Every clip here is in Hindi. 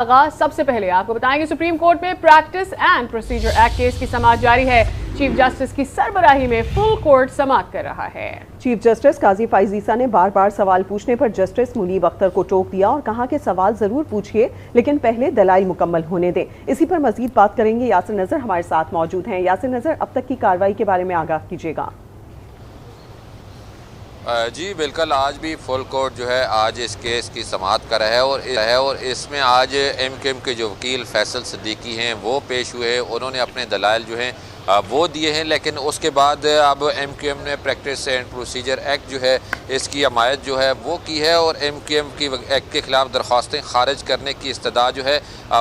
आगाज सबसे पहले आपको बताएंगे सुप्रीम कोर्ट में practice and procedure act case की समाअत जारी है। चीफ जस्टिस की सरबराही में फुल कोर्ट समाअत कर रहा है। चीफ जस्टिस काजी फाइजीसा ने बार बार सवाल पूछने पर जस्टिस मुनीब अख्तर को टोक दिया और कहा कि सवाल जरूर पूछिए लेकिन पहले दलाइल मुकम्मल होने दें। इसी पर मजीद बात करेंगे। यासिर नजर हमारे साथ मौजूद हैं। यासिर नजर, अब तक की कार्रवाई के बारे में आगाह कीजिएगा। जी बिल्कुल, आज भी फुल कोर्ट जो है आज इस केस की समाअत कर रहा है और इसमें आज एमक्यूएम के जो वकील फैसल सिद्दीकी हैं वो पेश हुए। उन्होंने अपने दलाइल जो हैं वो दिए हैं, लेकिन उसके बाद अब एमक्यूएम ने प्रैक्टिस एंड प्रोसीजर एक्ट जो है इसकी हमायत जो है वो की है और एमक्यूएम की एक्ट के ख़िलाफ़ दरख्वास्तें खारिज करने की इस्तदा जो है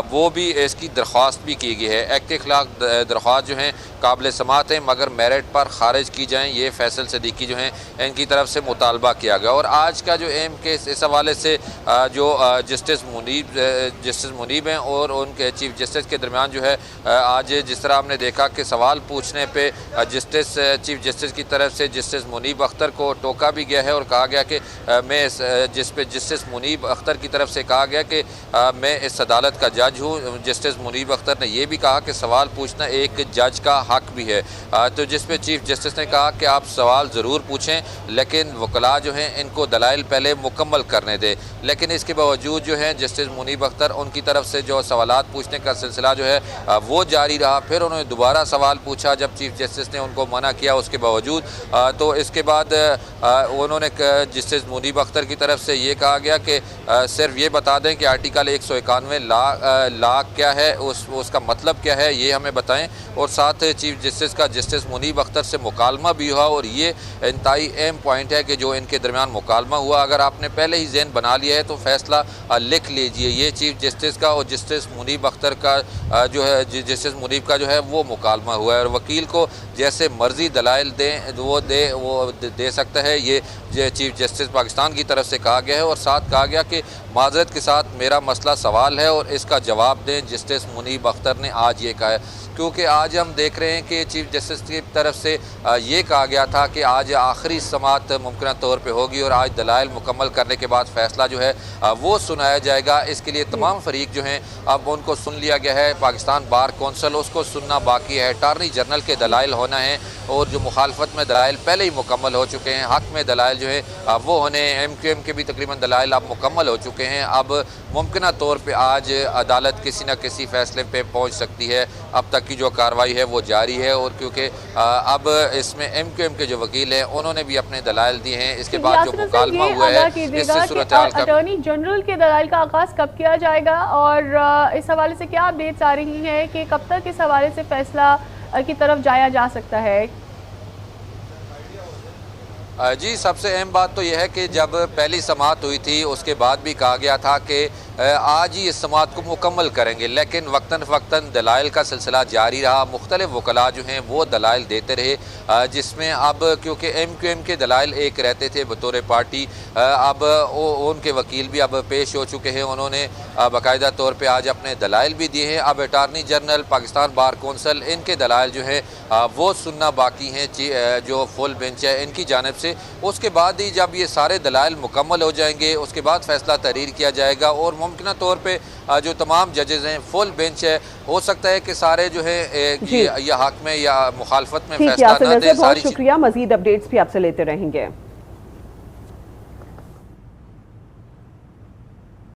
वो भी इसकी दरख्वास्त भी की गई है। एक्ट के ख़िलाफ़ दरख्वास्त जो हैं काबिल समाअत हैं मगर मेरिट पर खारिज की जाएँ, ये फैसल सिद्दीकी जो हैं इनकी तरफ से मुतालबा किया गया। और आज का जो एम केस इस हवाले से जो जस्टिस मुनीब हैं और उनके चीफ जस्टिस के दरमियान जो है आज जिस तरह हमने देखा कि सवाल पूछने पे चीफ जस्टिस की तरफ से जस्टिस मुनीब अख्तर को टोका भी गया है और कहा गया कि मैं जिस पे जस्टिस मुनीब अख्तर की तरफ से कहा गया कि मैं इस अदालत का जज हूँ। जस्टिस मुनीब अख्तर ने यह भी कहा कि सवाल पूछना एक जज का हक भी है। तो जिस पे चीफ जस्टिस ने कहा कि आप सवाल ज़रूर पूछें लेकिन वकला जो हैं इनको दलाइल पहले मुकम्मल करने दें। लेकिन इसके बावजूद जो है जस्टिस मुनीब अख्तर उनकी तरफ से जो सवालात पूछने का सिलसिला जो है वो जारी रहा। फिर उन्होंने दोबारा सवाल पूछा जब चीफ जस्टिस ने उनको मना किया उसके बावजूद। तो इसके बाद उन्होंने जस्टिस मुनीब अख्तर की तरफ से ये कहा गया कि सिर्फ ये बता दें कि आर्टिकल 191 लाख क्या है, उसका मतलब क्या है ये हमें बताएं। और साथ चीफ जस्टिस का जस्टिस मुनीब अख्तर से मुकालमा भी हुआ और ये इंतहाई अहम पॉइंट है कि जो इनके दरमियान मुकालमा हुआ, अगर आपने पहले ही ज़हन बना लिया है तो फैसला लिख लीजिए। ये चीफ जस्टिस का और जस्टिस मुनीब अख्तर का जो है जस्टिस मुनीब का जो है वो मुकालमा हुआ है और वकील को जैसे मर्जी दलाइल दें वो दे सकता है, ये चीफ जस्टिस पाकिस्तान की तरफ से कहा गया है। और साथ कहा गया कि माजरत के साथ मेरा मसला सवाल है और इसका जवाब दें। जस्टिस मुनीब अख्तर ने आज ये कहा है क्योंकि आज हम देख रहे हैं कि चीफ जस्टिस की तरफ से ये कहा गया था कि आज आखिरी समाअत मुमकिन तौर पे होगी और आज दलाइल मुकम्मल करने के बाद फैसला जो है वो सुनाया जाएगा। इसके लिए तमाम फरीक जो हैं अब उनको सुन लिया गया है। पाकिस्तान बार कौंसिल उसको सुनना बाकी है, अटारनी जनरल के दलाइल होना है और जो मुखालफत में दलाइल पहले ही मुकम्मल हो चुके हैं, हक में दलाइल जो है वो होने, एमक्यूएम के भी तकरीबन दलाइल अब मुकम्मल हो चुके हैं। अब मुमकिन तौर पर आज अदालत किसी न किसी फैसले पर पहुँच सकती है। अब तक की जो कार्रवाई है वो जारी है और क्योंकि अब इसमें एमक्यूएम के जो वकील हैं उन्होंने भी अपने दलाइल दिए हैं। इसके बाद जो मुकालमा हुआ है इससे सूरत हाल का अटॉर्नी जनरल के दलाइल का आगाज कब किया जाएगा और इस हवाले से क्या अपडेट्स आ रही हैं कि कब तक इस हवाले से फैसला की तरफ जाया जा सकता है? जी सबसे अहम बात तो यह है कि जब पहली समाअत हुई थी उसके बाद भी कहा गया था कि आज ही इस समाअत को मुकम्मल करेंगे, लेकिन वक्तन फ़क्तन दलाइल का सिलसिला जारी रहा। मुख्तलिफ वकला जो हैं वो दलाइल देते रहे, जिसमें अब क्योंकि एमक्यूएम के दलाइल एक रहते थे बतौर पार्टी, अब उनके वकील भी अब पेश हो चुके हैं। उन्होंने बाकायदा तौर पर आज अपने दलाइल भी दिए हैं। अब attorney general, Pakistan bar council, इनके दलाइल जो हैं वो सुनना बाकी हैं जो फुल बेंच है इनकी जानिब से। उसके बाद ही जब ये सारे दलाइल मुकम्मल हो जाएंगे उसके बाद फैसला तहरीर किया जाएगा और मुमकिन तौर पे जो तमाम जजेस हैं फुल बेंच है, हो सकता है कि सारे जो है या हक में या मुखालफत में फैसला ना दें। बहुत शुक्रिया, मजीद अपडेट्स भी आपसे लेते रहेंगे।